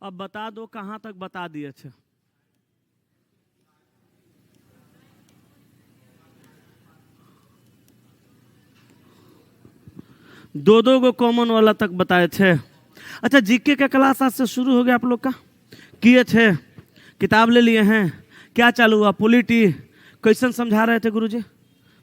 अब बता दो कहां तक बता दिए थे। दो दो गो कॉमन वाला तक बताए थे। अच्छा, जीके का क्लास आज से शुरू हो गया आप लोग का? किए थे? किताब ले लिए हैं? क्या चालू हुआ? पॉलिटी क्वेश्चन समझा रहे थे गुरुजी?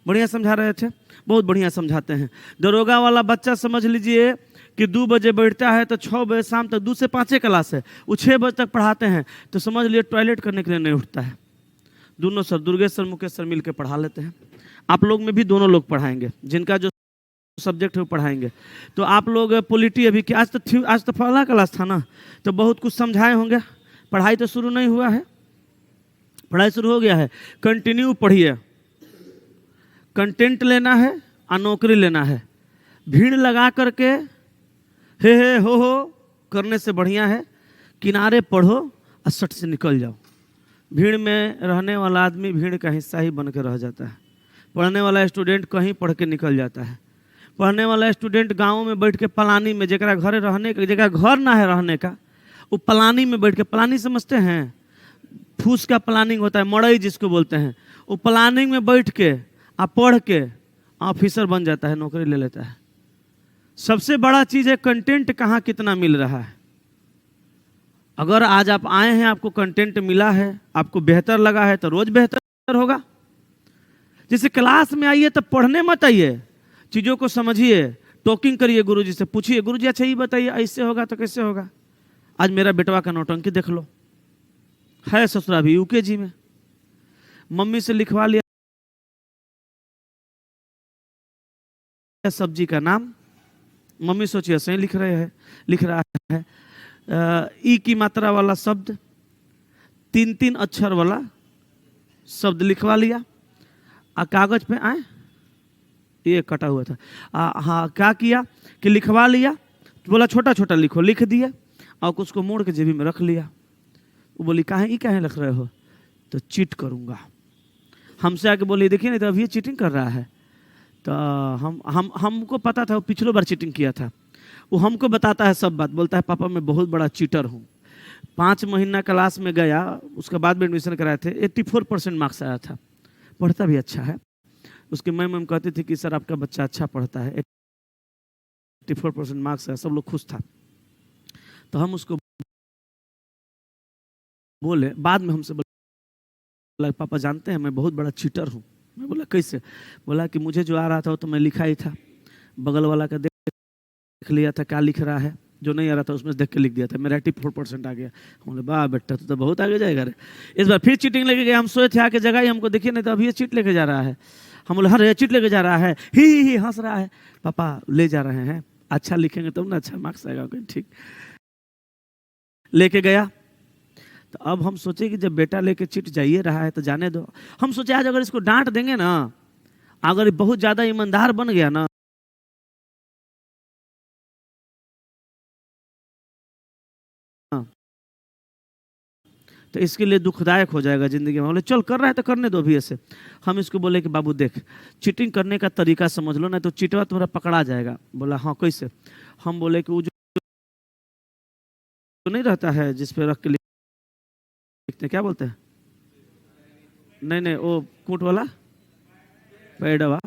बढ़िया समझा रहे थे, बहुत बढ़िया समझाते हैं। दरोगा वाला बच्चा समझ लीजिए कि 2 बजे बैठता है तो 6 बजे शाम तक 2 से 5 क्लास है, वो 6 बजे तक पढ़ाते हैं, तो समझ लिए टॉयलेट करने के लिए नहीं उठता है। दोनों sir, Durgesh sir Mukesh sir मिलकर पढ़ा लेते हैं। आप लोग में भी दोनों लोग पढ़ाएंगे, जिनका जो सब्जेक्ट है वो पढ़ाएंगे। तो आप लोग पॉलिटी अभी आज तो पहला क्लास था ना, तो बहुत कुछ समझाए होंगे। पढ़ाई तो शुरू नहीं हुआ है, पढ़ाई शुरू हो गया है। कंटिन्यू पढ़िए। कंटेंट लेना है और नौकरी लेना है। भीड़ लगा करके हे हो करने से बढ़िया है किनारे पढ़ो और सट से निकल जाओ। भीड़ में रहने वाला आदमी भीड़ का हिस्सा ही बन के रह जाता है। पढ़ने वाला स्टूडेंट कहीं पढ़ के निकल जाता है। पढ़ने वाला स्टूडेंट गाँव में बैठ के पलानी में, जगह घर रहने का जगह घर ना है रहने का, वो पलानी में बैठ के, पलानी समझते हैं? फूस का प्लानिंग होता है, मड़ई जिसको बोलते हैं। वो प्लानिंग में बैठ के आप पढ़ के ऑफिसर बन जाता है, नौकरी ले लेता है। सबसे बड़ा चीज है कंटेंट कहाँ कितना मिल रहा है। अगर आज आप आए हैं, आपको कंटेंट मिला है, आपको बेहतर लगा है, तो रोज बेहतर होगा। जैसे क्लास में आइए तो पढ़ने मत आइए, चीजों को समझिए, टॉकिंग करिए, गुरुजी से पूछिए, गुरुजी अच्छा ये बताइए ऐसे होगा तो कैसे होगा। आज मेरा बेटवा का नौटंकी देख लो, है ससुरा भी यूकेजी में, मम्मी से लिखवा लिया सब्जी का नाम, मम्मी सोचिए सही लिख रहा है। ई की मात्रा वाला शब्द, 3 अक्षर वाला शब्द लिखवा लिया, कागज पे आए, ये कटा हुआ था। हाँ, क्या किया कि लिखवा लिया, तो बोला छोटा छोटा लिखो, लिख दिया और उसको मोड़ के जेबी में रख लिया। वो बोली काहे लिख रहे हो? तो चीट करूंगा। हमसे आके बोली देखिए नहीं तो अभी चीटिंग कर रहा है। तो हमको पता था, वो पिछली बार चीटिंग किया था। वो हमको बताता है सब बात, बोलता है पापा मैं बहुत बड़ा चीटर हूँ। 5 महीना क्लास में गया, उसके बाद में एडमिशन कराए थे, 84% मार्क्स आया था। पढ़ता भी अच्छा है। उसके मैम कहती थी कि सर आपका बच्चा अच्छा पढ़ता है, 84% मार्क्स है। सब लोग खुश था। तो हम उसको बोले, बाद में हमसे बोला पापा जानते हैं मैं बहुत बड़ा चीटर हूँ। मैं बोला कैसे? बोला कि मुझे जो आ रहा था वो तो मैं लिखा ही था, बगल वाला का देख लिया था क्या लिख रहा है, जो नहीं आ रहा था उसमें देख के लिख दिया था, मेरा 84% आ गया। हम बोले वाह बेटा तो बहुत आगे जाएगा रे। इस बार फिर चीटिंग लेके गए। हम सोए थे आके जगह ही हमको देखिए नहीं तो अभी ये चीट लेके जा रहा है। हम बोले हाँ चीट लेके जा रहा है, ही हंस रहा है। पापा ले जा रहे हैं, अच्छा लिखेंगे तब ना अच्छा मार्क्स आएगा। ठीक, लेके गया। तो अब हम सोचे कि जब बेटा लेके चिट जाइए रहा है तो जाने दो। हम सोचे आज अगर इसको डांट देंगे ना, अगर बहुत ज्यादा ईमानदार बन गया ना, तो इसके लिए दुखदायक हो जाएगा जिंदगी में। बोले चल कर रहा है तो करने दो भी ऐसे। हम इसको बोले कि बाबू देख चीटिंग करने का तरीका समझ लो ना, तो चिटवा तुम्हारा पकड़ा जाएगा। बोला हाँ कैसे? हम बोले कि वो जो नहीं रहता है जिस पे रख के लिखते क्या बोलते हैं, नहीं वो कूट वाला पैडवा,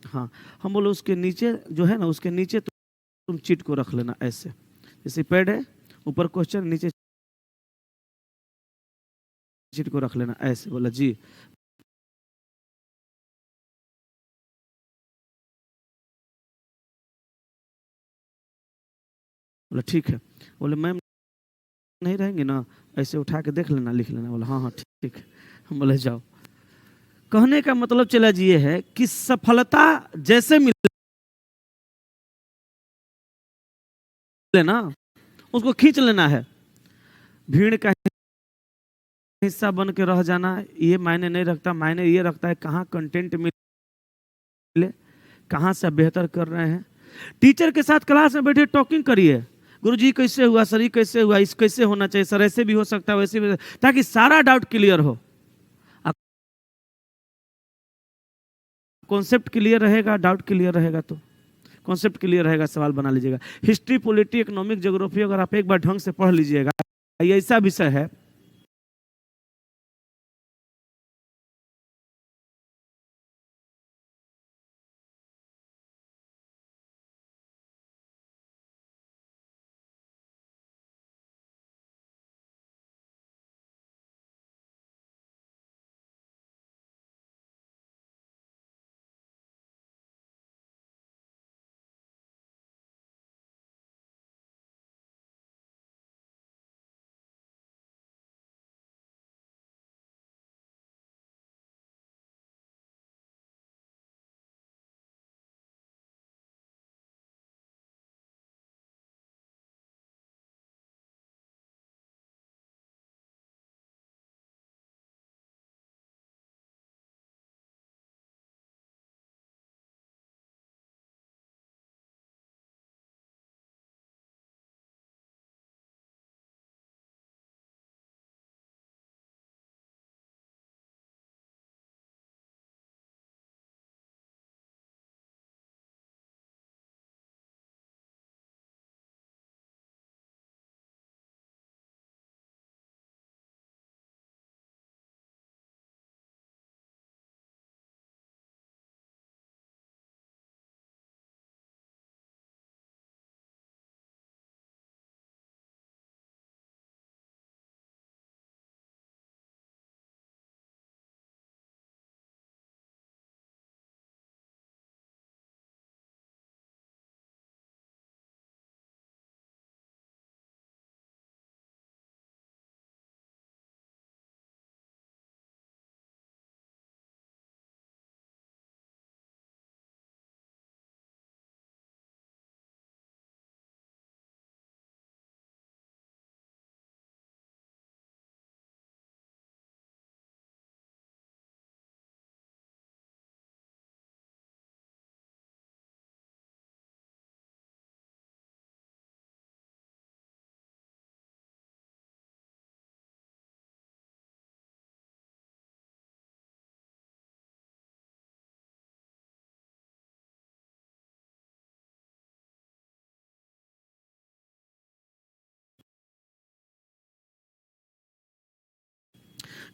हाँ। हम बोले उसके नीचे जो है ना, उसके नीचे तुम चीट को रख लेना ऐसे, जैसे पैड है ऊपर क्वेश्चन, नीचे चीट को रख लेना ऐसे। बोला जी। बोला ठीक है। बोले मैम नहीं रहेंगे ना, ऐसे उठा के देख लेना, लिख लेना। बोला हाँ ठीक है। हम बोले जाओ। कहने का मतलब चला जी ये है कि सफलता जैसे मिले ना उसको खींच लेना है। भीड़ का हिस्सा बन के रह जाना ये मायने नहीं रखता। मायने ये रखता है कहाँ कंटेंट मिले, कहाँ से बेहतर कर रहे हैं। टीचर के साथ क्लास में बैठे टॉकिंग करिए, गुरुजी कैसे हुआ सर, कैसे हुआ, इस कैसे होना चाहिए सर, ऐसे भी हो सकता है वैसे भी, ताकि सारा डाउट क्लियर हो। कॉन्सेप्ट क्लियर रहेगा, डाउट क्लियर रहेगा, तो कॉन्सेप्ट क्लियर रहेगा, सवाल बना लीजिएगा। हिस्ट्री, पॉलिटी, इकोनॉमिक, ज्योग्राफी अगर आप एक बार ढंग से पढ़ लीजिएगा ये ऐसा विषय है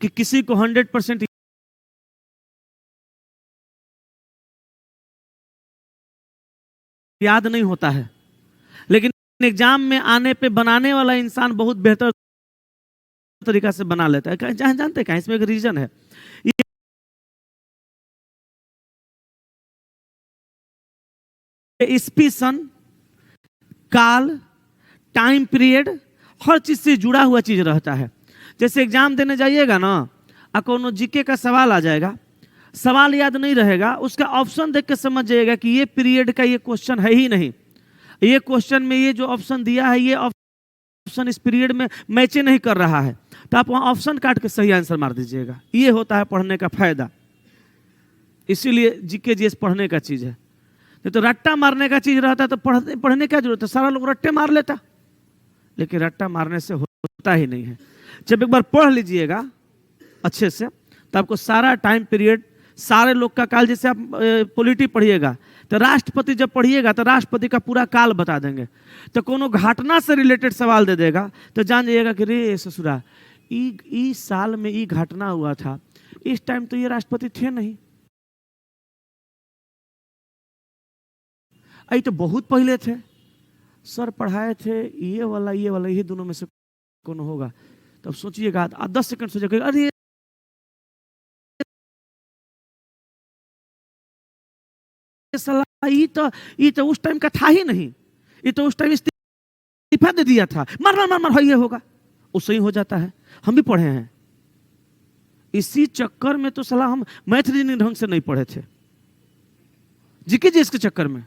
कि किसी को 100% याद नहीं होता है, लेकिन एग्जाम में आने पे बनाने वाला इंसान बहुत बेहतर तरीका से बना लेता है। जानते हैं इसमें एक रीजन है। स्पीसन, काल, टाइम पीरियड, हर चीज से जुड़ा हुआ चीज रहता है। जैसे एग्जाम देने जाइएगा ना, कोनो जीके का सवाल आ जाएगा, सवाल याद नहीं रहेगा, उसका ऑप्शन देख के समझ जाइएगा कि ये पीरियड का ये क्वेश्चन है ही नहीं, ये क्वेश्चन में ये जो ऑप्शन दिया है ये ऑप्शन इस पीरियड में मैच नहीं कर रहा है, तो आप वहां ऑप्शन काट के सही आंसर मार दीजिएगा। ये होता है पढ़ने का फायदा। इसीलिए जीके जीएस पढ़ने का चीज है। तो रट्टा मारने का चीज रहता तो पढ़ने क्या जरूरत है, सारा लोग रट्टे मार लेता, लेकिन रट्टा मारने से होता ही नहीं है। जब एक बार पढ़ लीजिएगा अच्छे से, तो आपको सारा टाइम पीरियड, सारे लोग का काल, जैसे आप पॉलिटी पढ़िएगा तो राष्ट्रपति जब पढ़िएगा तो राष्ट्रपति का पूरा काल बता देंगे, तो कोनो घटना से रिलेटेड सवाल दे देगा तो जान जाइएगा कि रे ससुरा इस साल में ये घटना हुआ था, इस टाइम तो ये राष्ट्रपति थे नहीं, आई तो बहुत पहले थे, सर पढ़ाए थे, ये वाला ये दोनों में से कौन होगा। तब सोचिएगा, 10 सेकंड सोचिएगा, अरे ये तो उस टाइम का था ही नहीं, ये तो उस टाइम इस्तीफा दे दिया था, मार मार मार मार, ये होगा, उससे ही हो जाता है। हम भी पढ़े हैं इसी चक्कर में, तो सलाह हम मैथ रीजनिंग ढंग से नहीं पढ़े थे, जीके जी इसके चक्कर में।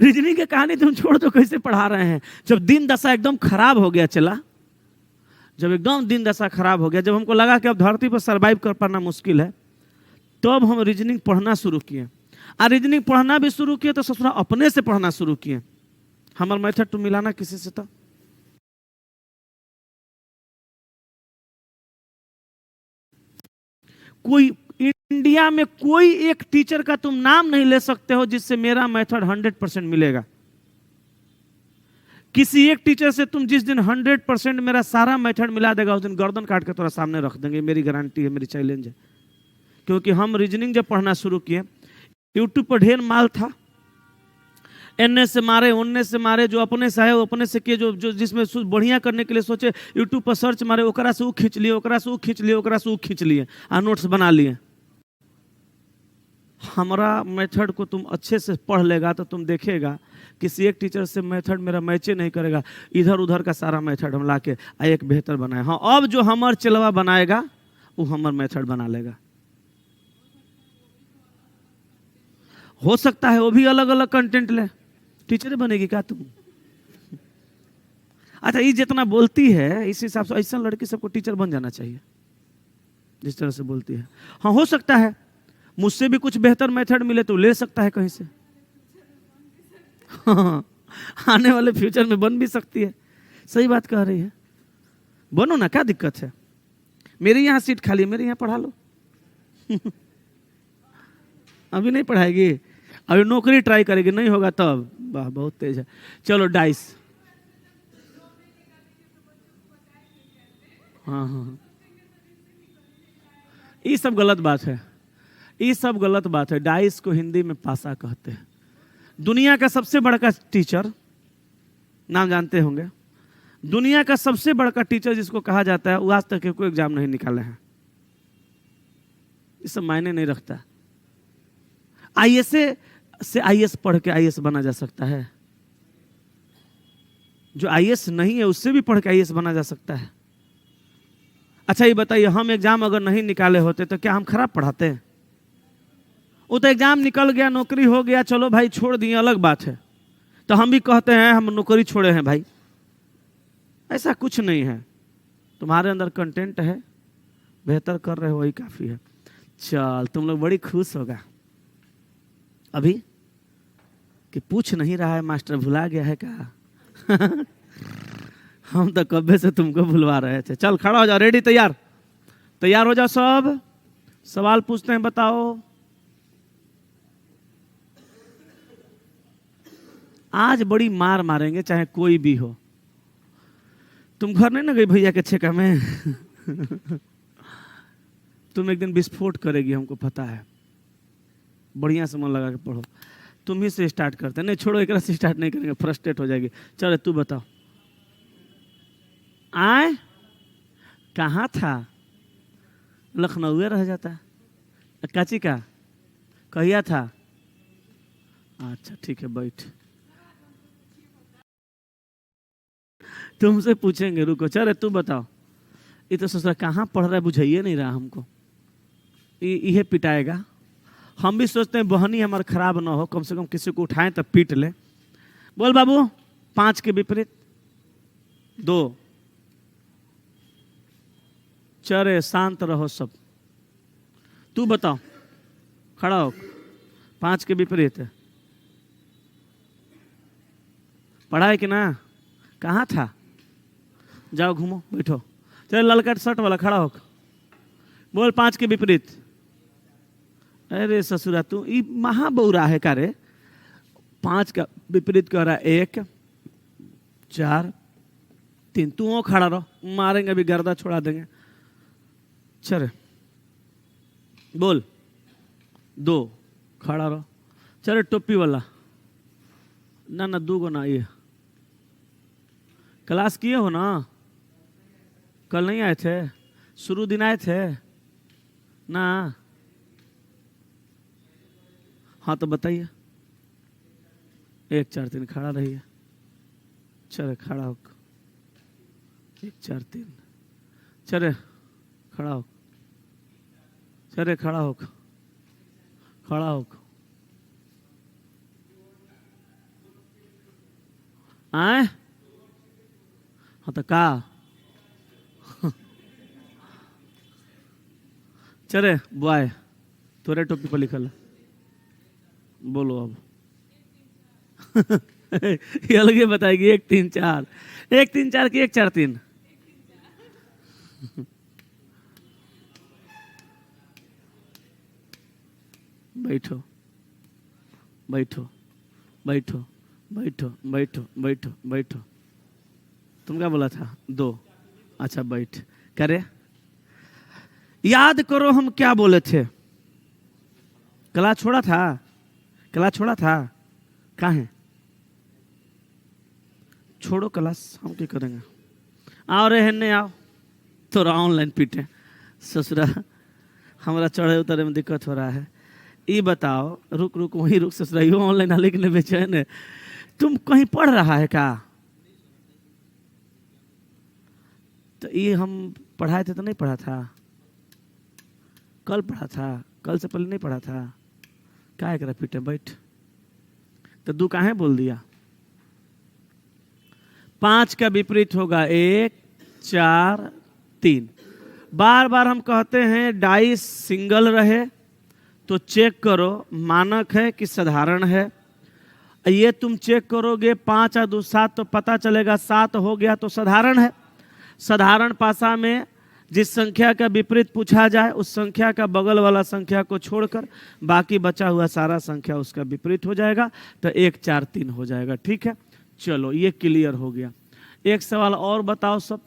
रीजनिंग की कहानी तुम छोड़ दो, कैसे पढ़ा रहे हैं। जब दिन दशा एकदम खराब हो गया, चला जब एकदम दिन दशा खराब हो गया, जब हमको लगा कि अब धरती पर सरवाइव कर पाना मुश्किल है, तब हम रीजनिंग पढ़ना शुरू किए। और रीजनिंग पढ़ना भी शुरू किए तो ससुरा अपने से पढ़ना शुरू किए। हमारा मेथड टू मिलाना किसी से था, कोई इंडिया में कोई एक टीचर का तुम नाम नहीं ले सकते हो जिससे मेरा मेथड 100% मिलेगा। किसी एक टीचर से तुम जिस दिन 100% मेरा सारा मेथड मिला देगा उस दिन गर्दन काट के तुम्हारा सामने रख देंगे, मेरी गारंटी है, मेरी चैलेंज है। क्योंकि हम रीजनिंग जब पढ़ना शुरू किए, यूट्यूब पर ढेर माल था, एनने से मारे, उनने से मारे, जो अपने से है वो अपने से किए, जो जिसमें बढ़िया करने के लिए सोचे यूट्यूब पर सर्च मारे, ओकरा से वो खींच लिए, ओकरा से वो खींच लिए, ओकरा से वो खींच लिए, आ नोट्स बना लिए। हमारा मेथड को तुम अच्छे से पढ़ लेगा तो तुम देखेगा किसी एक टीचर से मेथड मेरा मैचे नहीं करेगा, इधर उधर का सारा मेथड हम लाके एक बेहतर बनाए। हाँ, अब जो हमार चलवा बनाएगा वो हमार मेथड बना लेगा। हो सकता है वो भी अलग अलग कंटेंट ले, टीचर बनेगी क्या तुम? अच्छा, ये जितना बोलती है इस हिसाब से ऐसा लड़की सबको टीचर बन जाना चाहिए जिस तरह से बोलती है। हाँ, हो सकता है मुझसे भी कुछ बेहतर मेथड मिले तो ले सकता है कहीं से। हाँ, आने वाले फ्यूचर में बन भी सकती है। सही बात कह रही है, बनो ना, क्या दिक्कत है? मेरे यहाँ सीट खाली है, मेरे यहाँ पढ़ा लो। अभी नहीं पढ़ाएगी, अभी नौकरी ट्राई करेगी, नहीं होगा तब। वाह, बहुत तेज है। चलो डाइस। हाँ हाँ, ये सब गलत बात है, ये सब गलत बात है। डाइस को हिंदी में पासा कहते हैं। दुनिया का सबसे बड़ा टीचर, नाम जानते होंगे, दुनिया का सबसे बड़ा टीचर जिसको कहा जाता है, वो आज तक कोई एग्जाम नहीं निकाले हैं। ये सब मायने नहीं रखता। आईएएस से आईएएस पढ़ के आईएएस बना जा सकता है, जो आईएएस नहीं है उससे भी पढ़ के आईएएस बना जा सकता है। अच्छा, ये बताइए, हम एग्जाम अगर नहीं निकाले होते तो क्या हम खराब पढ़ाते हैं? वो तो एग्जाम निकल गया, नौकरी हो गया, चलो भाई छोड़ दिए, अलग बात है। तो हम भी कहते हैं हम नौकरी छोड़े हैं भाई। ऐसा कुछ नहीं है, तुम्हारे अंदर कंटेंट है, बेहतर कर रहे हो, वही काफी है। चल, तुम लोग बड़ी खुश होगा अभी कि पूछ नहीं रहा है, मास्टर भुला गया है क्या? हम तो कब्बे से तुमको भुलवा रहे थे। चल खड़ा हो जाओ, रेडी, तैयार, तैयार हो जाओ सब। सवाल पूछते हैं, बताओ। आज बड़ी मार मारेंगे चाहे कोई भी हो। तुम घर नहीं ना गई भैया के छेका में? तुम एक दिन विस्फोट करेगी, हमको पता है। बढ़िया से मन लगा के पढ़ो। तुम ही से स्टार्ट करते, नहीं छोड़ो, एक से स्टार्ट नहीं करेंगे, फ्रस्ट्रेट हो जाएगी। चलो तू बताओ, आए कहाँ था? लखनऊ रह जाता, काची का कहिया था? अच्छा ठीक है, बैठ, तुमसे पूछेंगे, रुको। चल तू बताओ, ये तो सोच रहा कहाँ पढ़ रहा है, बुझाइए नहीं रहा हमको, ये पिटाएगा। हम भी सोचते हैं बहनी हमारा खराब ना हो, कम से कम किसी को उठाएं तब पीट ले। बोल बाबू, 5 के विपरीत 2। चरे, शांत रहो सब। तू बताओ, खड़ा हो। 5 के विपरीत है, पढ़ा है कि ना? कहाँ था? जाओ घूमो, बैठो। चल, ललका शर्ट वाला खड़ा हो, बोल 5 के विपरीत। अरे ससुरा, तू ये महाबौरा है का रे? 5 का विपरीत कह रहा है 1 4 3। तू वो खड़ा रहो, मारेंगे अभी, गर्दा छोड़ा देंगे। चल बोल 2, खड़ा रहो। चल, टोपी वाला, ना ना 2 गो ना। ये क्लास किए हो ना? कल नहीं आए थे? शुरू दिन आए थे ना? हाँ तो बताइए। 1 4 3 खड़ा रहिए। चले खड़ा हो, 1 4 3। चले खड़ा हो, चले खड़ा हो, खड़ा हो। आए हाँ तो का? चले बॉय, तोरे टोपी पर लिखल है, बोलो अब। ये अलग बताएगी। 1 3 4, 1 3 4 की 1 4 3। बैठो बैठो बैठो बैठो बैठो बैठो बैठो। तुम क्या बोला था? 2। अच्छा बैठ। करे याद करो हम क्या बोले थे। क्लास छोड़ा था? क्लास छोड़ा था? कहाँ है? छोड़ो क्लास, हम क्या करेंगे। आओ रे हेन्ने आओ, थोड़ा ऑनलाइन पीटे ससुरा, हमारा चढ़े उतरे में दिक्कत हो रहा है। ये बताओ, रुक रुक वहीं रुक ससुरा, यो ऑनलाइन आने के लिए बेचैन है। तुम कहीं पढ़ रहा है क्या? तो ये हम पढ़ाए थे तो नहीं पढ़ा था? कल पढ़ा था? कल से पहले नहीं पढ़ा था? क्या करा पीटे, बैठ। तो 2 काहे बोल दिया? 5 का विपरीत होगा 1, 4, 3। बार बार हम कहते हैं डाइस सिंगल रहे तो चेक करो मानक है कि साधारण है। ये तुम चेक करोगे 5 और 2 7 तो पता चलेगा 7 हो गया तो साधारण है। साधारण पासा में जिस संख्या का विपरीत पूछा जाए उस संख्या का बगल वाला संख्या को छोड़कर बाकी बचा हुआ सारा संख्या उसका विपरीत हो जाएगा, तो 1 4 3 हो जाएगा। ठीक है, चलो ये क्लियर हो गया। एक सवाल और बताओ सब।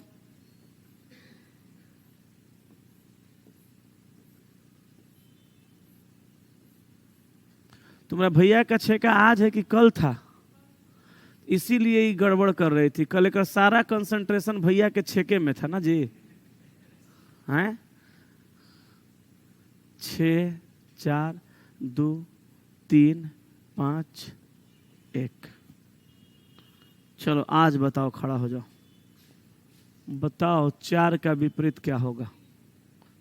तुम्हारा भैया का छेका आज है कि कल था? इसीलिए ही गड़बड़ कर रही थी। कल का सारा कंसंट्रेशन भैया के छेके में था ना जी। हैं 6 4 2 3 5 1। चलो आज बताओ, खड़ा हो जाओ, बताओ 4 का विपरीत क्या होगा?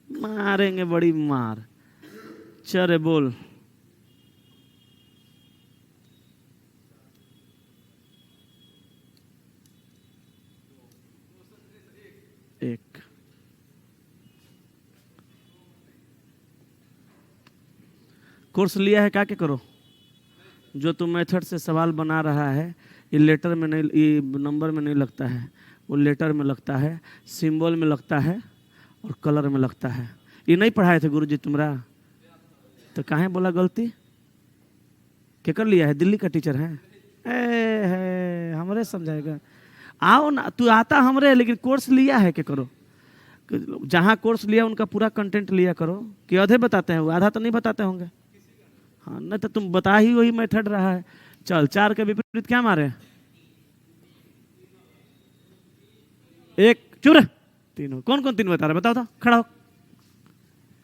मारेंगे बड़ी मार। चले बोल। 1। कोर्स लिया है क्या क्या करो? जो तुम मेथड से सवाल बना रहा है ये लेटर में नहीं, ये नंबर में नहीं लगता है, वो लेटर में लगता है, सिंबल में लगता है और कलर में लगता है। ये नहीं पढ़ाए थे गुरुजी तुम्हारा? तो काहे बोला गलती? क्या कर लिया है? दिल्ली का टीचर है? है हमरे समझाएगा। आओ ना, तू आता हमरे, लेकिन कोर्स लिया है क्या करो? जहाँ कोर्स लिया उनका पूरा कंटेंट लिया करो। कि आधे बताते हैं, वो आधा तो नहीं बताते होंगे। हाँ नहीं तो तुम बता ही वही मेथड रहा है। चल 4 के विपरीत क्या मारे? 1 चुप रह। 3 कौन कौन 3 बता रहे? बताओ तो, खड़ा हो।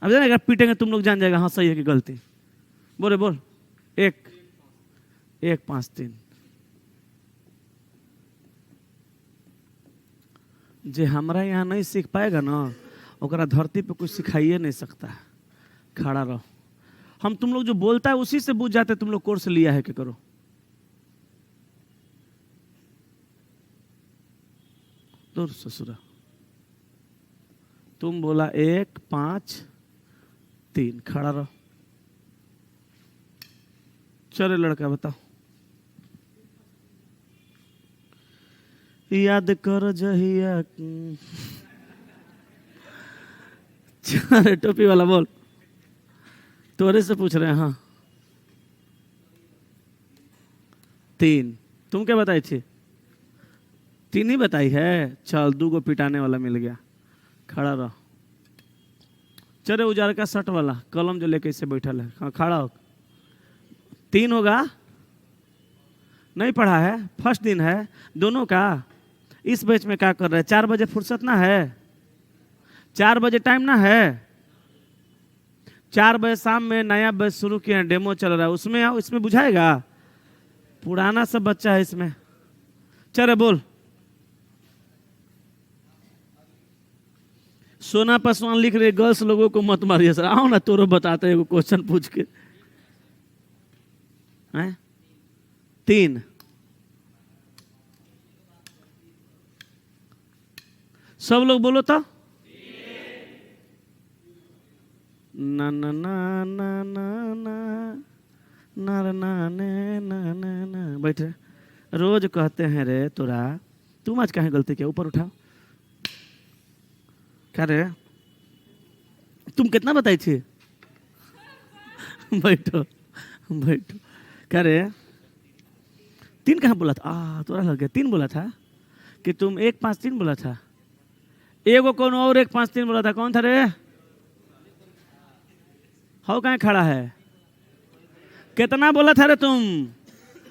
अब जानेगा पीटेंगे तुम लोग, जान जाएगा हाँ सही है कि गलती। बोले बोल। 1 1 5 3। जे हमारा यहाँ नहीं सीख पाएगा ना, ओकरा धरती पे कुछ सिखाइए नहीं सकता। खड़ा रहो। हम तुम लोग जो बोलता है उसी से पूछ जाते तुम लोग कोर्स लिया है कि करो। दूर ससुरा। तुम बोला 1 5 3। खड़ा रहो। चले लड़का बताओ। याद कर जहिया। चल टोपी वाला बोल। तोरे से पूछ रहे हैं। हाँ 3। तुम क्या बताई थी? 3 ही बताई है। चल 2 को पिटाने वाला मिल गया। खड़ा रहो। चले उजाड़ का शर्ट वाला कलम जो लेके इसे बैठल है, हाँ खड़ा हो। 3 होगा? नहीं पढ़ा है? फर्स्ट दिन है दोनों का। इस बैच में क्या कर रहे हैं? 4 बजे फुर्सत ना है? 4 बजे टाइम ना है? 4 बजे शाम में नया बैच शुरू किया, डेमो चल रहा है, उसमें आओ। इसमें बुझाएगा? पुराना सब बच्चा है इसमें। चले बोल। सोना पासवान लिख रहे गर्ल्स लोगों को मत मारिए सर। आओ ना तोरो बताते हैं क्वेश्चन पूछ के। 3। सब लोग बोलो तो। ना ना ना ना ना ना ना ना ना ना ना। बैठ। रोज कहते हैं रे तोरा, तुम आज कहीं गलती किया? ऊपर उठाओ। क्या रे तुम कितना बताई थी? बैठो बैठो। क्या रे 3 कहाँ बोला था? तोरा लग गया 3 बोला था। कि तुम 153 बोला था, एगो कौन और 153 बोला था, कौन था रे? हो कहाँ खड़ा है? कितना बोला था रे तुम?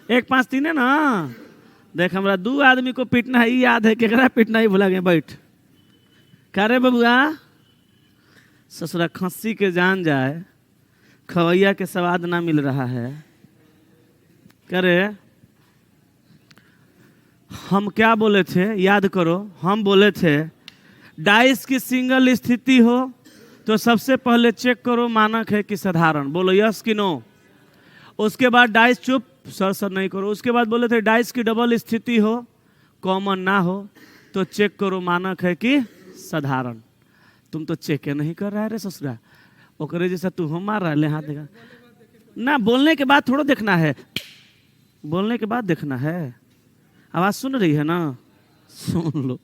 153 है ना? देख हमरा 2 आदमी को पीटना है, याद है, केकरा पीटना ही भुला गए। बैठ। क्या रे बबुआ? ससुरा खस्सी के जान जाए, खवैया के स्वाद ना मिल रहा है। करे हम क्या बोले थे, याद करो। हम बोले थे डाइस की सिंगल स्थिति हो तो सबसे पहले चेक करो मानक है कि साधारण। बोलो यस कि नो। उसके बाद डाइस, चुप सर नहीं करो। उसके बाद बोले थे डाइस की डबल स्थिति हो, कॉमन ना हो, तो चेक करो मानक है कि साधारण। तुम तो चेक नहीं कर रहा है रे ससुरा। ओकरे जैसा तू हो मार रहा है, ले हाथ देखा ना। बोलने के बाद थोड़ा देखना है, बोलने के बाद देखना है। आवाज सुन रही है ना? सुन लो।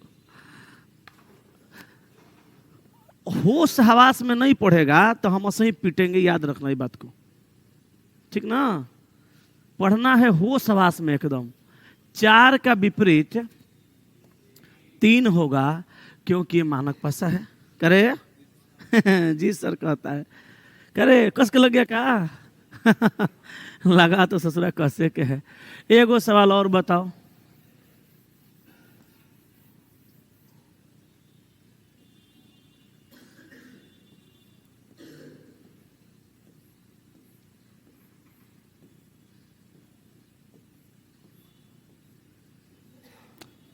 होश हवास में नहीं पढ़ेगा तो हम ऐसे ही पीटेंगे, याद रखना ये बात को, ठीक ना? पढ़ना है होश हवास में एकदम। 4 का विपरीत 3 होगा, क्योंकि ये मानक पासा है। करे जी सर कहता है। करे कस के लग गया का? लगा तो ससुरा कसे के है। एगो सवाल और बताओ।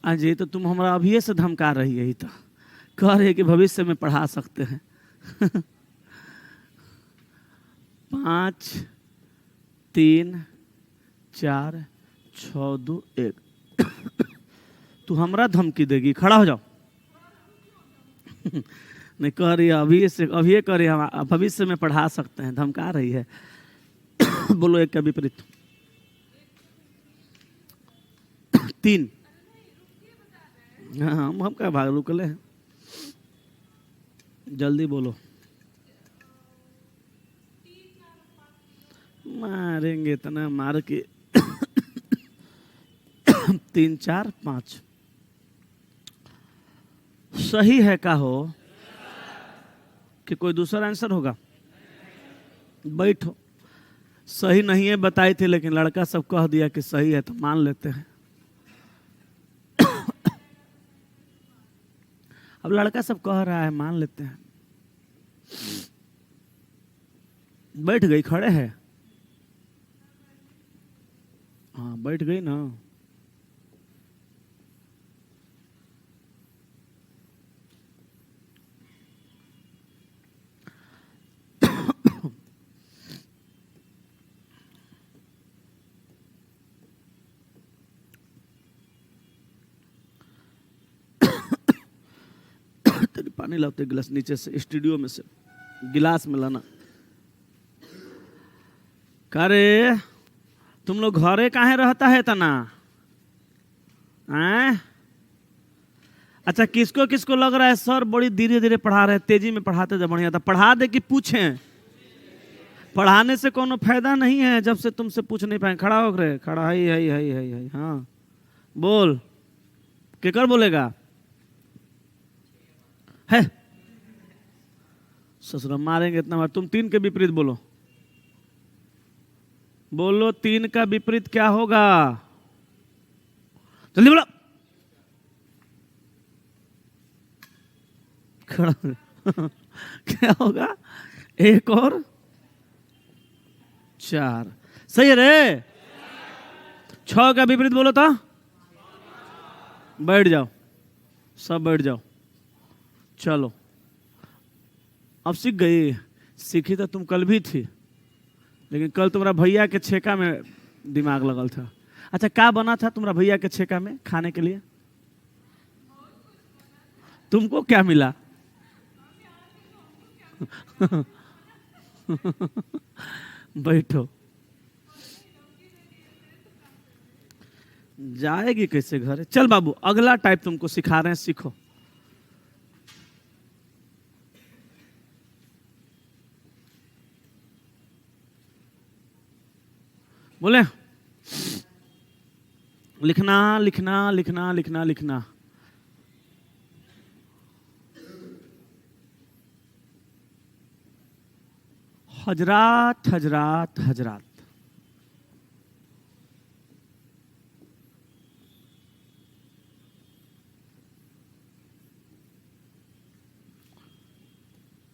अजय तो तुम हमारा अभी से धमका रही है, तो कह रहे कि भविष्य में पढ़ा सकते हैं। 5 3 4 6 2 1। तू हमरा धमकी देगी? खड़ा हो जाओ। नहीं कह रही अभी कह रही हम भविष्य में पढ़ा सकते हैं, धमका रही है। बोलो 1 का विपरीत। 3। हाँ हम क्या भाग रुकले हैं, जल्दी बोलो। मारेंगे इतना मार के। 3 4 5 सही है का हो कि कोई दूसरा आंसर होगा? बैठो। सही नहीं है बताई थी, लेकिन लड़का सब कह दिया कि सही है, तो मान लेते हैं। अब लड़का सब कह रहा है, मान लेते हैं। बैठ गई, खड़े है? हाँ बैठ गई ना। तेरी पानी लाते गिलास नीचे से, स्टूडियो में से गिलास में लाना। करे तुम लोग घरे काहे रहता है तना? अच्छा किसको किसको लग रहा है सर बड़ी धीरे धीरे पढ़ा रहे हैं, तेजी में पढ़ाते जब बढ़िया था? पढ़ा दे कि पूछें? पढ़ाने से कोनो फायदा नहीं है जब से तुमसे पूछ नहीं पाए। खड़ा हो रहे, खड़ा है। हाँ बोल, केकर बोलेगा? है ससुरा मारेंगे इतना बार। तुम 3 के विपरीत बोलो। बोलो 3 का विपरीत क्या होगा? जल्दी बोलो। क्या होगा? 1 और 4 सही है रे। 6 का विपरीत बोलो तो। बैठ जाओ, सब बैठ जाओ। चलो अब सीख गई। सीखी तो तुम कल भी थी, लेकिन कल तुम्हारा भैया के छेका में दिमाग लगल था। अच्छा क्या बना था तुम्हारा भैया के छेका में खाने के लिए? तुमको क्या मिला? बैठो। जाएगी कैसे घर? चल बाबू अगला टाइप तुमको सिखा रहे हैं, सीखो। बोले लिखना लिखना लिखना लिखना लिखना। हजरात हजरात हजरात,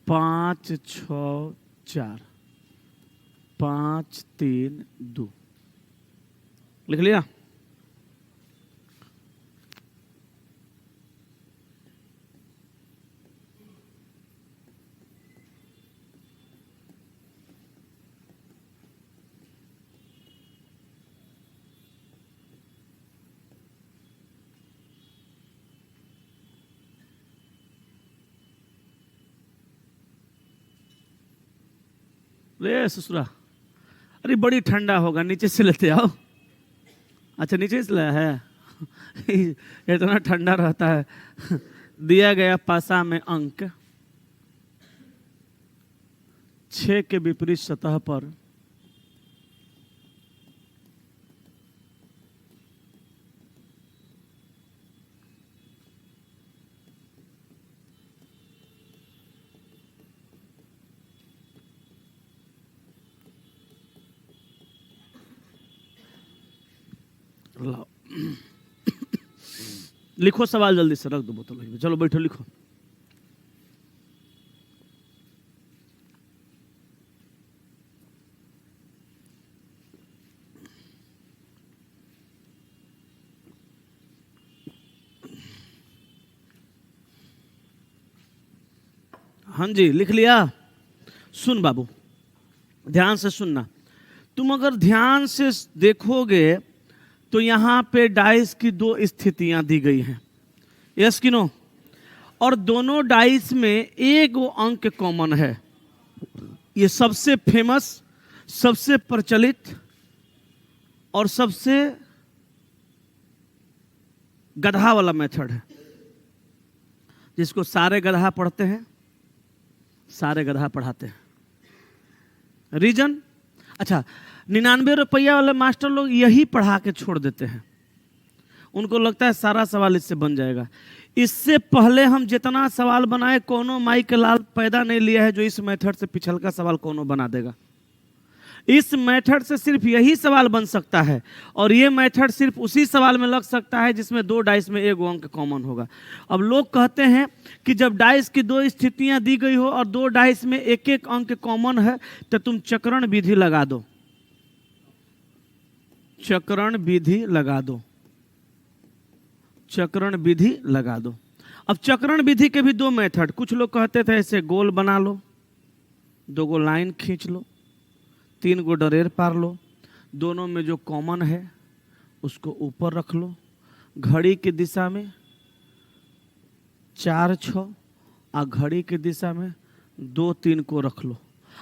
पांच छ चार, 5 3 2, लिख लिया। रे ससुरा, अरे बड़ी ठंडा होगा, नीचे से लेते आओ। अच्छा नीचे से लाया है इतना ठंडा रहता है। दिया गया पासा में अंक 6 के विपरीत सतह पर लिखो सवाल जल्दी से, रख दो बोतल, चलो बैठो लिखो। हाँ जी लिख लिया। सुन बाबू, ध्यान से सुनना। तुम अगर ध्यान से देखोगे तो यहां पे डाइस की 2 स्थितियां दी गई हैं, यस कि नो? और दोनों डाइस में एक वो अंक कॉमन है। ये सबसे फेमस, सबसे प्रचलित और सबसे गधा वाला मेथड है, जिसको सारे गधा पढ़ते हैं, सारे गधा पढ़ाते हैं। रीजन, अच्छा 99 रुपया वाले मास्टर लोग यही पढ़ा के छोड़ देते हैं। उनको लगता है सारा सवाल इससे बन जाएगा। इससे पहले हम जितना सवाल बनाए, कोनो माई के लाल पैदा नहीं लिया है जो इस मेथड से पिछल का सवाल कोनो बना देगा। इस मेथड से सिर्फ यही सवाल बन सकता है, और ये मेथड सिर्फ उसी सवाल में लग सकता है जिसमें 2 डाइस में एक अंक कॉमन होगा। अब लोग कहते हैं कि जब डाइस की 2 स्थितियां दी गई हो और 2 डाइस में एक एक अंक कॉमन है तो तुम चक्रण विधि लगा दो, चक्रण विधि लगा दो, चक्रण विधि लगा दो। अब चक्रण विधि के भी 2 मेथड, कुछ लोग कहते थे ऐसे गोल बना लो, 2 गो लाइन खींच लो, 3 गो डरेर पार लो, दोनों में जो कॉमन है उसको ऊपर रख लो, घड़ी की दिशा में 4 6 और घड़ी की दिशा में 2 3 को रख लो।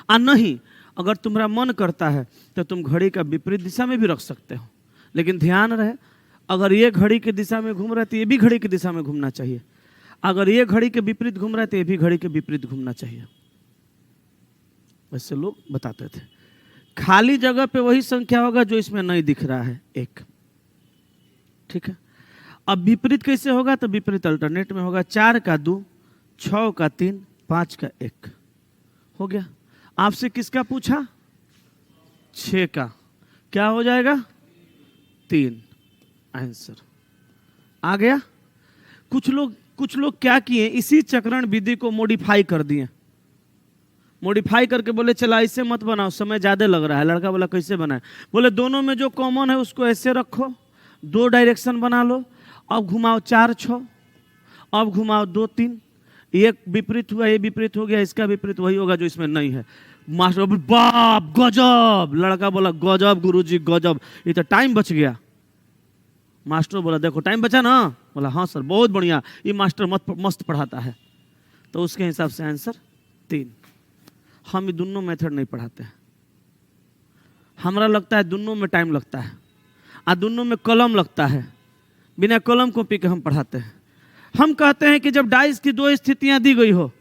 आ नहीं, अगर तुम्हारा मन करता है तो तुम घड़ी का विपरीत दिशा में भी रख सकते हो, लेकिन ध्यान रहे अगर ये घड़ी की दिशा में घूम रहा है तो ये भी घड़ी की दिशा में घूमना चाहिए, अगर ये घड़ी के विपरीत घूम रहा है तो ये भी घड़ी के विपरीत घूमना चाहिए। वैसे लोग बताते थे। खाली जगह पे वही संख्या होगा जो इसमें नहीं दिख रहा है, 1, ठीक है। अब विपरीत कैसे होगा? तो विपरीत अल्टरनेट में होगा, 4 का 2, 6 का 3, 5 का 1, हो गया। आपसे किसका पूछा? 6 का, क्या हो जाएगा? 3, आंसर आ गया। कुछ लोग क्या किए, इसी चक्रण विधि को मॉडिफाई कर दिए, मॉडिफाई करके बोले चला ऐसे मत बनाओ, समय ज्यादा लग रहा है। लड़का बोला कैसे बनाए? बोले दोनों में जो कॉमन है उसको ऐसे रखो, 2 डायरेक्शन बना लो, अब घुमाओ 4 6, अब घुमाओ 2 3, एक विपरीत हुआ, ये विपरीत हो गया, इसका विपरीत वही होगा जो इसमें नहीं है। मास्टर बाप गजब, लड़का बोला गजब गुरुजी गजब, ये तो टाइम बच गया। मास्टर बोला देखो टाइम बचा ना? बोला हाँ सर बहुत बढ़िया, ये मास्टर मस्त पढ़ाता है। तो उसके हिसाब से आंसर 3। हम ये दोनों मेथड नहीं पढ़ाते हैं, हमारा लगता है दोनों में टाइम लगता है, और दोनों में कलम लगता है, बिना कलम कॉपी के हम पढ़ाते हैं। हम कहते हैं कि जब डाइस की 2 स्थितियां दी गई हो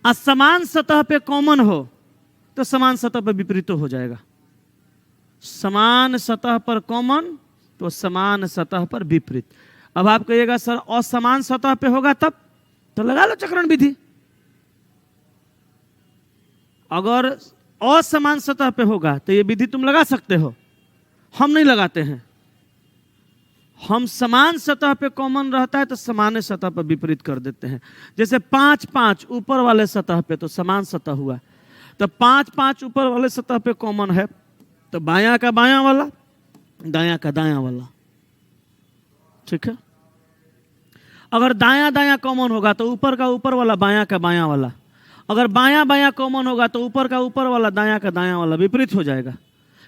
और समान सतह पे कॉमन हो तो समान सतह पर विपरीत हो जाएगा। समान सतह पर कॉमन तो समान सतह पर विपरीत। अब आप कहिएगा सर असमान सतह पे होगा तब, तो लगा लो चक्रण विधि। अगर असमान सतह पे होगा तो ये विधि तुम लगा सकते हो, हम नहीं लगाते हैं। हम समान सतह पे कॉमन रहता है तो समान सतह पर विपरीत कर देते हैं। जैसे 5 5 ऊपर वाले सतह पे तो समान सतह हुआ, तो 5 5 ऊपर वाले सतह पे कॉमन है तो बायां का बायां वाला, दायां का दायां वाला, ठीक है। अगर दायां दायां कॉमन होगा तो ऊपर का ऊपर वाला बायां का बायां वाला, अगर बायां बायां कॉमन होगा तो ऊपर का ऊपर वाला दायां का दायां वाला, विपरीत हो जाएगा।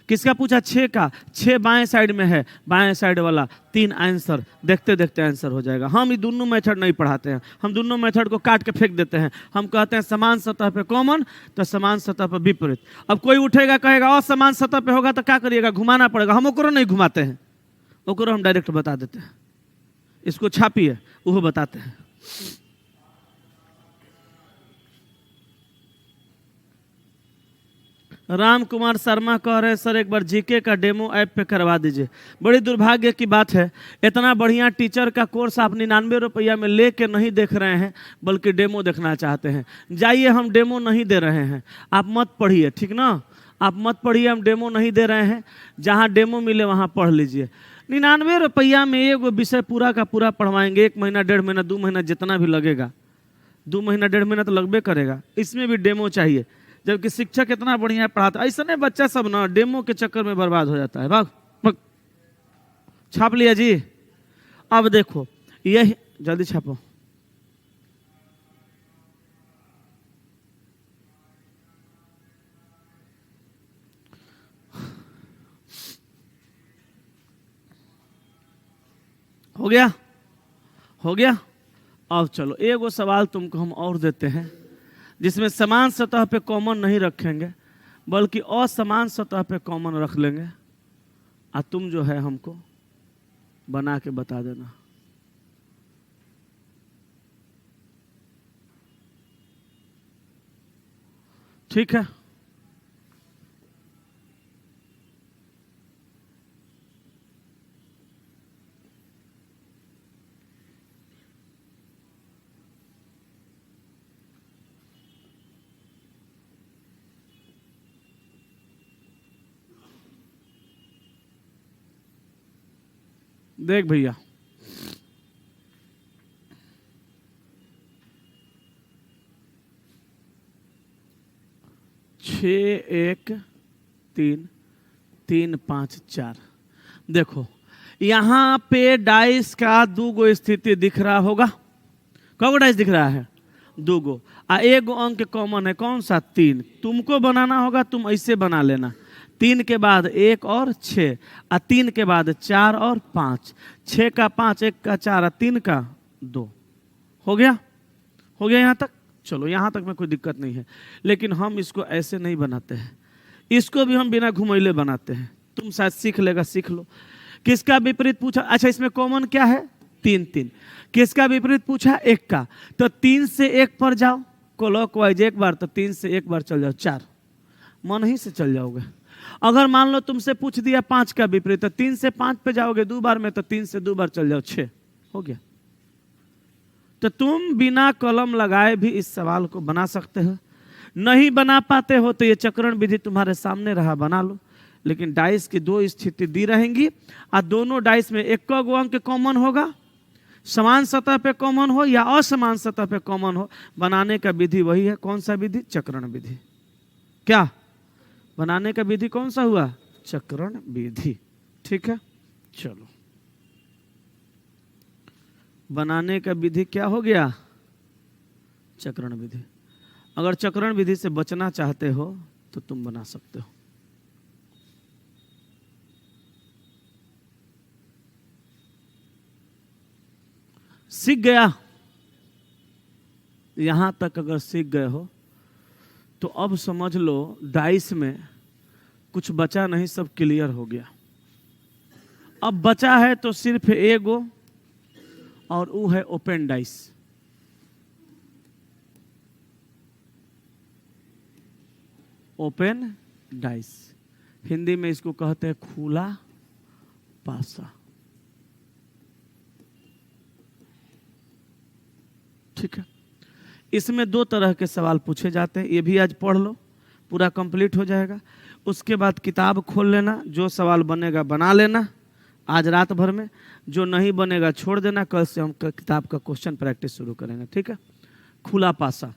किसका पूछा? 6 का। 6 बाएं साइड में है, बाएं साइड वाला 3 आंसर, देखते देखते आंसर हो जाएगा। हम ये दोनों मेथड नहीं पढ़ाते हैं, हम दोनों मेथड को काट के फेंक देते हैं। हम कहते हैं समान सतह पे कॉमन तो समान सतह पर विपरीत। अब कोई उठेगा कहेगा असमान सतह पे होगा तो क्या करिएगा? घुमाना पड़ेगा। हम ओकरो नहीं घुमाते हैं, ओकरो हम डायरेक्ट बता देते हैं। इसको छापिए, वो बताते हैं। राम कुमार शर्मा कह रहे हैं सर एक बार जीके का डेमो ऐप पे करवा दीजिए। बड़ी दुर्भाग्य की बात है, इतना बढ़िया टीचर का कोर्स आप 99 रुपया में लेके नहीं देख रहे हैं, बल्कि डेमो देखना चाहते हैं। जाइए, हम डेमो नहीं दे रहे हैं, आप मत पढ़िए, ठीक ना? आप मत पढ़िए, हम डेमो नहीं दे रहे हैं। जहाँ डेमो मिले वहाँ पढ़ लीजिए। 99 रुपया में एक विषय पूरा का पूरा पढ़वाएंगे। 1 महीना 1.5 महीना 2 महीना जितना भी लगेगा, 2 महीना 1.5 महीना तो लगबे करेगा, इसमें भी डेमो चाहिए। जबकि शिक्षक इतना बढ़िया पढ़ाता, ऐसा नहीं बच्चा सब ना डेमो के चक्कर में बर्बाद हो जाता है। भाग भाग, छाप लिया जी। अब देखो, यही जल्दी छापो। हो गया, हो गया। अब चलो एक सवाल तुमको हम और देते हैं, जिसमें समान सतह पे कॉमन नहीं रखेंगे बल्कि असमान सतह पे कॉमन रख लेंगे। और तुम जो है हमको बना के बता देना। ठीक है? देख भैया, छः 1 3 3 5 4। देखो यहाँ पे डाइस का 2 गो स्थिति दिख रहा होगा। कौन डाइस दिख रहा है? 2 गो। एक गो अंक कॉमन है, कौन सा? 3। तुमको बनाना होगा, तुम ऐसे बना लेना। 3 के बाद 1 और 6, 3 के बाद 4 और 5, 6 का 5, 1 का 4, 3 का 2। हो गया? हो गया यहाँ तक? चलो यहाँ तक में कोई दिक्कत नहीं है। लेकिन हम इसको ऐसे नहीं बनाते हैं, इसको भी हम बिना घुमैले बनाते हैं। तुम शायद सीख लेगा, सीख लो। किसका विपरीत पूछा? अच्छा, इसमें कॉमन क्या है? 3 3। किसका विपरीत पूछा? 1 का। तो 3 से 1 पर जाओ क्लॉकवाइज एक बार, तो 3 से 1 बार चल जाओ 4, मन ही से चल जाओगे। अगर मान लो तुमसे पूछ दिया 5 का विपरीत, तो 3 से 5 पे जाओगे 2 बार में, तो 3 से 2 बार चल जाओ 6। हो गया। तो तुम बिना कलम लगाए भी इस सवाल को बना सकते हो। नहीं बना पाते हो तो ये चक्रण विधि तुम्हारे सामने रहा, बना लो। लेकिन डाइस की 2 स्थिति दी रहेंगी और दोनों डाइस में 1 गो अंक कॉमन होगा, समान सतह पे कॉमन हो या असमान सतह पे कॉमन हो। बनाने का विधि वही है। कौन सा विधि? चक्रण विधि। क्या बनाने का विधि कौन सा हुआ? चक्रण विधि। ठीक है, चलो बनाने का विधि क्या हो गया? चक्रण विधि। अगर चक्रण विधि से बचना चाहते हो तो तुम बना सकते हो। सीख गया? यहां तक अगर सीख गए हो तो अब समझ लो डाइस में कुछ बचा नहीं, सब क्लियर हो गया। अब बचा है तो सिर्फ एगो, और वो है open dice. Open dice Hindi में इसको कहते हैं खुला पासा। ठीक है, इसमें 2 तरह के सवाल पूछे जाते हैं, ये भी आज पढ़ लो। पूरा कंप्लीट हो जाएगा। उसके बाद किताब खोल लेना, जो सवाल बनेगा बना लेना आज रात भर में, जो नहीं बनेगा छोड़ देना। कल से हम किताब का क्वेश्चन प्रैक्टिस शुरू करेंगे, ठीक है। खुला पासा,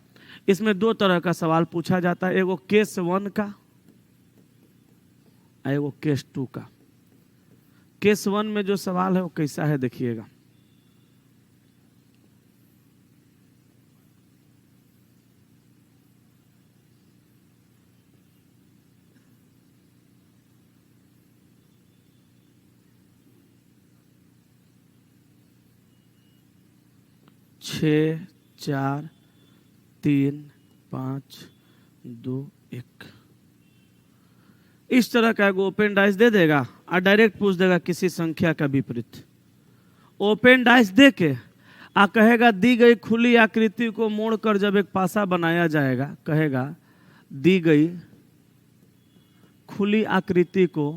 इसमें दो तरह का सवाल पूछा जाता है, एगो केस 1 का, एगो केस 2 का। केस 1 में जो सवाल है वो कैसा है देखिएगा। छः 4 3 5 2 1 इस तरह का ओपन डाइस दे देगा और डायरेक्ट पूछ देगा किसी संख्या का विपरीत। ओपन डाइस दे के आ कहेगा दी गई खुली आकृति को मोड़कर जब एक पासा बनाया जाएगा, कहेगा दी गई खुली आकृति को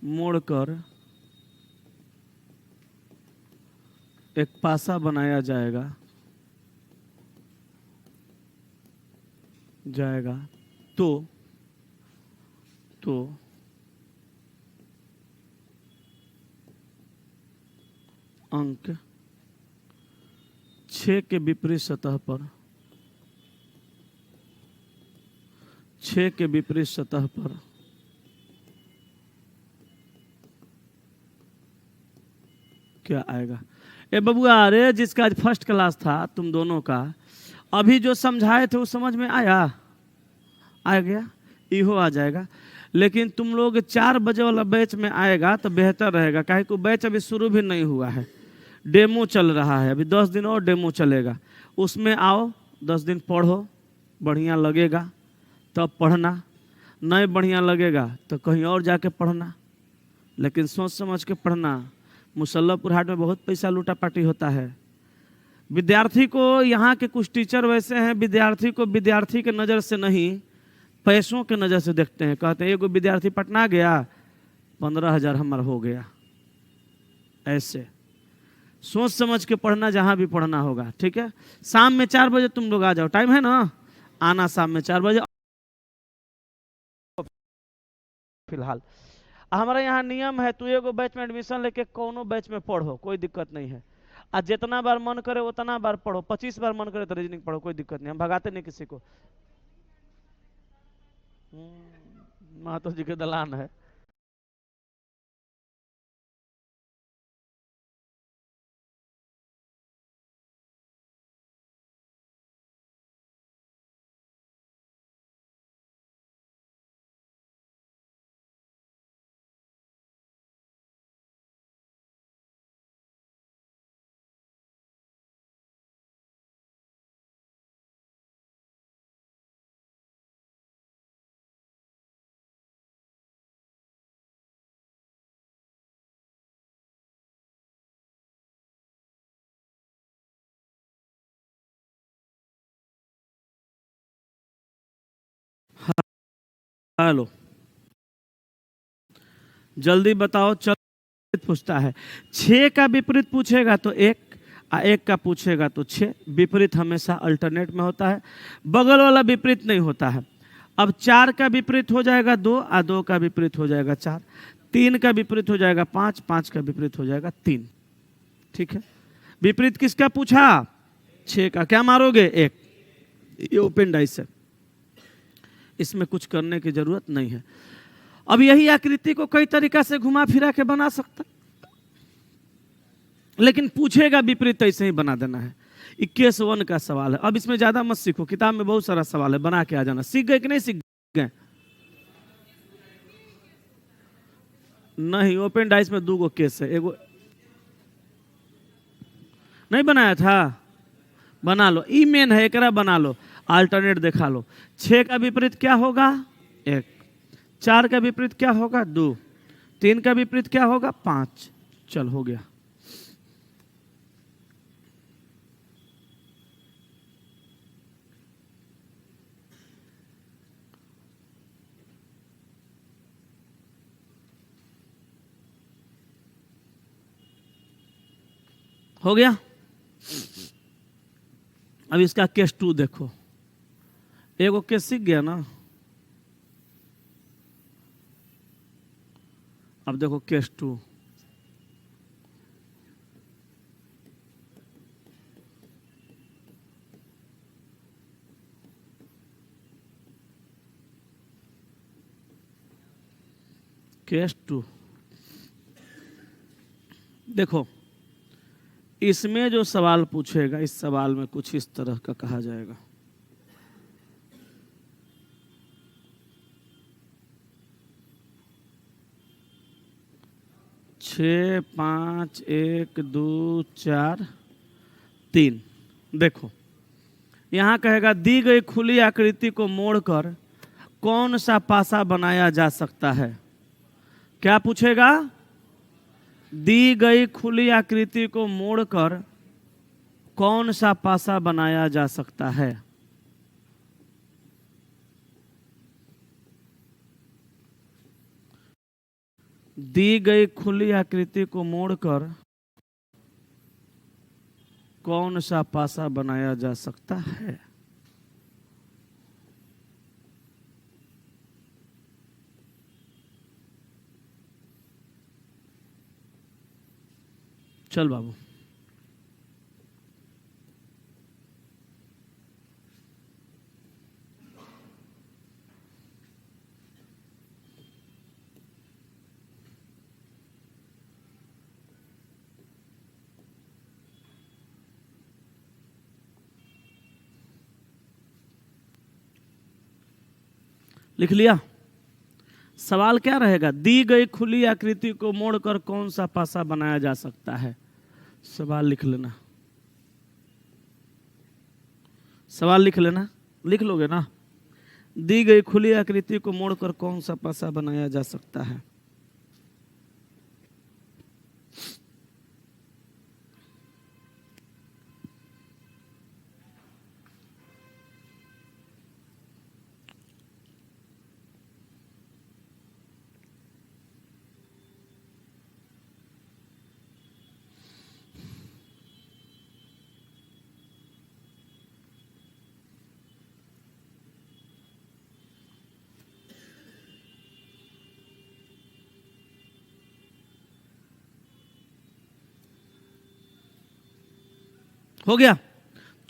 मोड़कर एक पासा बनाया जाएगा तो अंक 6 के विपरीत सतह पर क्या आएगा। ए बबुआ, अरे जिसका आज फर्स्ट क्लास था तुम दोनों का, अभी जो समझाए थे वो समझ में आ गया, इहो आ जाएगा। लेकिन तुम लोग 4 बजे वाला बैच में आएगा तो बेहतर रहेगा, काहे को बैच अभी शुरू भी नहीं हुआ है, डेमो चल रहा है। अभी 10 दिन और डेमो चलेगा, उसमें आओ, 10 दिन पढ़ो, बढ़िया लगेगा तब पढ़ना, नहीं बढ़िया लगेगा तो कहीं और जाके पढ़ना, लेकिन सोच समझ के पढ़ना। मुसल्लमपुर हाट में बहुत पैसा लूटा पाटी होता है। विद्यार्थी को, यहाँ के कुछ टीचर वैसे हैं, विद्यार्थी को विद्यार्थी के नज़र से नहीं, पैसों के नज़र से देखते हैं। कहते हैं एगो विद्यार्थी पटना गया 15,000 हमारा हो गया। ऐसे सोच समझ के पढ़ना जहाँ भी पढ़ना होगा, ठीक है। शाम में 4 बजे तुम लोग आ जाओ, टाइम है ना, आना शाम में 4 बजे। फिलहाल हमारा यहाँ नियम है, तू एगो बैच में एडमिशन लेके कोनो बैच में पढ़ो, कोई दिक्कत नहीं है। आज जितना बार मन करे उतना बार पढ़ो, 25 बार मन करे तो रीजनिंग पढ़ो, कोई दिक्कत नहीं, हम भगाते नहीं किसी को। महतो जी के दलान है। हेलो, जल्दी बताओ, चल पूछता है। 6 का विपरीत पूछेगा तो 1, 1 का पूछेगा तो 6। विपरीत हमेशा अल्टरनेट में होता है, बगल वाला विपरीत नहीं होता है। अब 4 का विपरीत हो जाएगा 2, 2 का विपरीत हो जाएगा 4, 3 का विपरीत हो जाएगा 5, 5 का विपरीत हो जाएगा 3, ठीक है। विपरीत किसका पूछा? 6 का। क्या मारोगे? 1। ये ओपन डाइस है, इसमें कुछ करने की जरूरत नहीं है। अब यही आकृति को कई तरीका से घुमा फिरा के बना सकता, लेकिन पूछेगा विपरीत तो ऐसे ही बना देना है। 21 1 का सवाल है। अब इसमें ज्यादा मत सीखो, किताब में बहुत सारा सवाल है, बना के आ जाना। सीख गए कि नहीं सीख गए? नहीं, ओपन डाइस में 2 केस है, एगो नहीं बनाया था, बना लो। ई मेन है, एकरा बना लो, अल्टरनेट दिखा लो। 6 का विपरीत क्या होगा? 1। 4 का विपरीत क्या होगा? 2। 3 का विपरीत क्या होगा? 5। चल, हो गया। हो गया। अब इसका केस 2 देखो, एगो केस सीख गया ना। अब देखो केस 2। केस 2 देखो, इसमें जो सवाल पूछेगा, इस सवाल में कुछ इस तरह का कहा जाएगा। छः 5 1 2 4 3। देखो यहां कहेगा दी गई खुली आकृति को मोड़कर कौन सा पासा बनाया जा सकता है। क्या पूछेगा? दी गई खुली आकृति को मोड़कर कौन सा पासा बनाया जा सकता है। दी गई खुली आकृति को मोड़कर कौन सा पासा बनाया जा सकता है। चल बाबू, लिख लिया। सवाल क्या रहेगा? दी गई खुली आकृति को मोड़कर कौन सा पासा बनाया जा सकता है। सवाल लिख लेना, सवाल लिख लेना, लिख लोगे ना। दी गई खुली आकृति को मोड़कर कौन सा पासा बनाया जा सकता है। हो गया।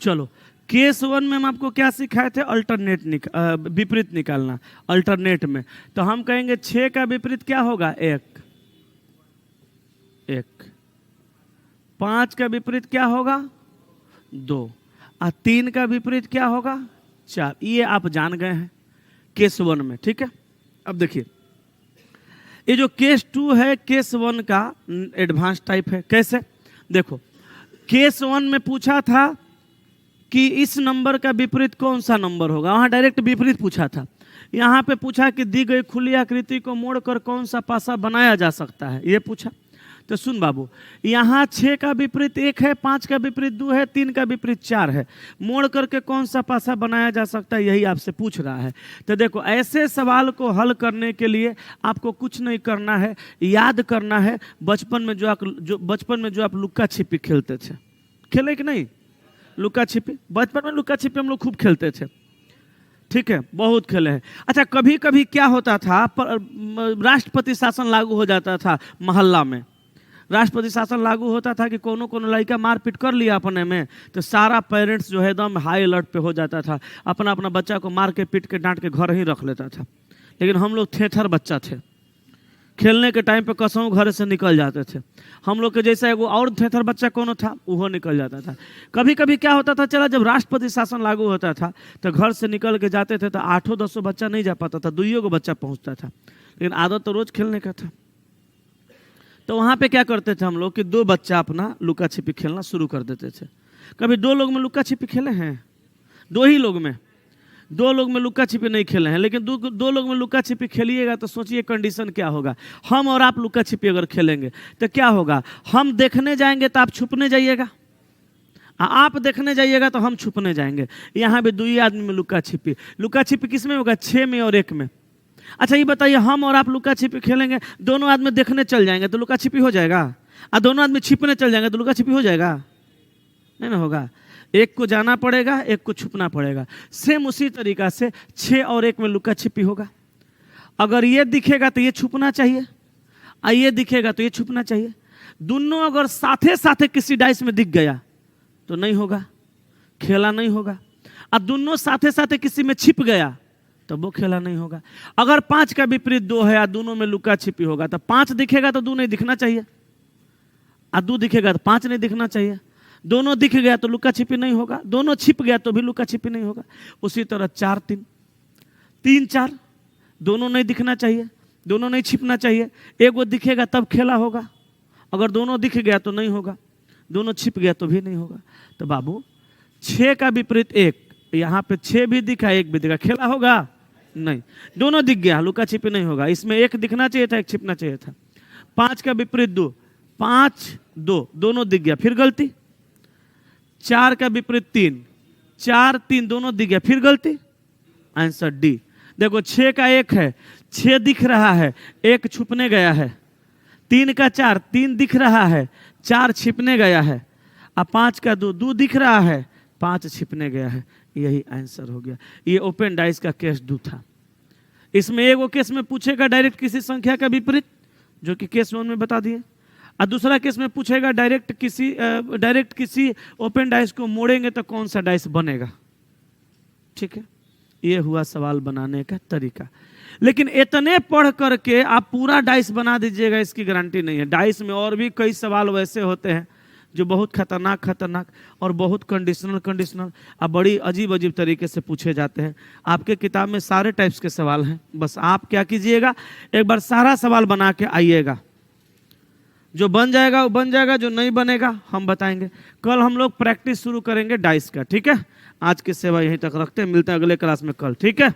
चलो केस 1 में हम आपको क्या सिखाए थे? अल्टरनेट विपरीत निकालना। अल्टरनेट में तो हम कहेंगे 6 का विपरीत क्या होगा? 1 1। 5 का विपरीत क्या होगा? 2। और 3 का विपरीत क्या होगा? 4। ये आप जान गए हैं केस 1 में, ठीक है। अब देखिए ये जो केस 2 है केस 1 का एडवांस टाइप है। कैसे? देखो केस 1 में पूछा था कि इस नंबर का विपरीत कौन सा नंबर होगा, वहां डायरेक्ट विपरीत पूछा था। यहां पे पूछा कि दी गई खुली आकृति को मोड़कर कौन सा पासा बनाया जा सकता है, ये पूछा। तो सुन बाबू, यहाँ 6 का विपरीत 1 है, 5 का विपरीत 2 है, 3 का विपरीत 4 है। मोड़ करके कौन सा पासा बनाया जा सकता है, यही आपसे पूछ रहा है। तो देखो ऐसे सवाल को हल करने के लिए आपको कुछ नहीं करना है, याद करना है बचपन में जो आप लुक्का छिपी खेलते थे। खेले कि नहीं लुक्का छिपी? बचपन में लुक्का छिपी हम लोग खूब खेलते थे, ठीक है, बहुत खेले हैं। अच्छा कभी कभी क्या होता था, राष्ट्रपति शासन लागू हो जाता था मोहल्ला में। राष्ट्रपति शासन लागू होता था कि कोनो लड़का मारपीट कर लिया अपने में, तो सारा पेरेंट्स जो है एकदम हाई अलर्ट पे हो जाता था, अपना अपना बच्चा को मार के पीट के डांट के घर ही रख लेता था। लेकिन हम लोग थेथर बच्चा थे, खेलने के टाइम पे कसों घर से निकल जाते थे। हम लोग के जैसा एगो और थेथर बच्चा कोनो था, वो निकल जाता था। कभी कभी क्या होता था, चला जब राष्ट्रपति शासन लागू होता था तो घर से निकल के जाते थे तो 8-10 बच्चा नहीं जा पाता था, 2 बच्चा पहुँचता था। लेकिन आदत तो रोज खेलने का था। तो वहाँ पे क्या करते थे हम लोग कि 2 बच्चा अपना लुका छिपी खेलना शुरू कर देते थे। कभी 2 लोग में लुका छिपी खेले हैं? 2 ही लोग में, 2 लोग में लुका छिपी नहीं खेले हैं। लेकिन 2 लोग में लुका छिपी खेलिएगा तो सोचिए कंडीशन क्या होगा। हम और आप लुका छिपी अगर खेलेंगे तो क्या होगा, हम देखने जाएंगे तो आप छुपने जाइएगा, आप देखने जाइएगा तो हम छुपने जाएंगे। यहाँ भी 2 ही आदमी में लुका छिपी। लुका छिपी किस में होगा? 6 में और 1 में। अच्छा ये बताइए, हम और आप लुका छिपी खेलेंगे, दोनों आदमी देखने चल जाएंगे तो लुका छिपी हो जाएगा? और दोनों आदमी छिपने चल जाएंगे तो लुका छिपी हो जाएगा? नहीं ना होगा। एक को जाना पड़ेगा, एक को छुपना पड़ेगा। सेम उसी तरीका से 6 और 1 में लुका छिपी होगा। अगर ये दिखेगा तो ये छुपना चाहिए, और ये दिखेगा तो ये छुपना चाहिए। दोनों अगर साथे साथे किसी डाइस में दिख गया तो नहीं होगा, खेला नहीं होगा। और दोनों साथे साथे किसी में छिप गया तो वो खेला नहीं होगा। अगर 5 का विपरीत 2 है और दोनों में लुका छिपी होगा तो 5 दिखेगा तो 2 नहीं दिखना चाहिए, और 2 दिखेगा तो 5 नहीं दिखना चाहिए। दोनों दिख गया तो लुका छिपी नहीं होगा, दोनों छिप गया तो भी लुका छिपी नहीं होगा। उसी तरह 4 3 3 4 दोनों नहीं दिखना चाहिए, दोनों नहीं छिपना चाहिए। एक वो दिखेगा तब खेला होगा, अगर दोनों दिख गया तो नहीं होगा, दोनों छिप गया तो भी नहीं होगा। तो बाबू 6 का विपरीत 1, यहाँ पे 6 भी दिखा 1 भी दिखा, खेला होगा? नहीं। दोनों दिख गया, लुका छिपी नहीं होगा। इसमें 1 दिखना चाहिए था, 1 छिपना चाहिए था। 5 का विपरीत 2, 5 2 दोनों दिख गया, फिर गलती। 4 का विपरीत 3, 4 3 दोनों दिख गया, फिर गलती। Answer D. देखो 6 का 1 है, 6 दिख रहा है, 1 छुपने गया है। 3 का 4, 3 दिख रहा है, 4 छिपने गया है। अब 5 का 2, 2 दिख रहा है, 5 छिपने गया है। यही आंसर हो गया। ये ओपन डाइस का केस 2 था। इसमें एक केस में पूछेगा डायरेक्ट किसी संख्या का विपरीत, जो कि केस 1 में बता दिए, और दूसरा केस में पूछेगा डायरेक्ट किसी ओपन डाइस को मोड़ेंगे तो कौन सा डाइस बनेगा। ठीक है, ये हुआ सवाल बनाने का तरीका। लेकिन इतने पढ़ करके आप पूरा डाइस बना दीजिएगा इसकी गारंटी नहीं है। डाइस में और भी कई सवाल वैसे होते हैं जो बहुत खतरनाक और बहुत कंडीशनल और बड़ी अजीब तरीके से पूछे जाते हैं। आपके किताब में सारे टाइप्स के सवाल हैं, बस आप क्या कीजिएगा, एक बार सारा सवाल बना के आइएगा। जो बन जाएगा वो बन जाएगा, जो नहीं बनेगा हम बताएंगे। कल हम लोग प्रैक्टिस शुरू करेंगे डाइस का। ठीक है, आज की सेवा यहीं तक रखते हैं, मिलते हैं अगले क्लास में कल। ठीक है।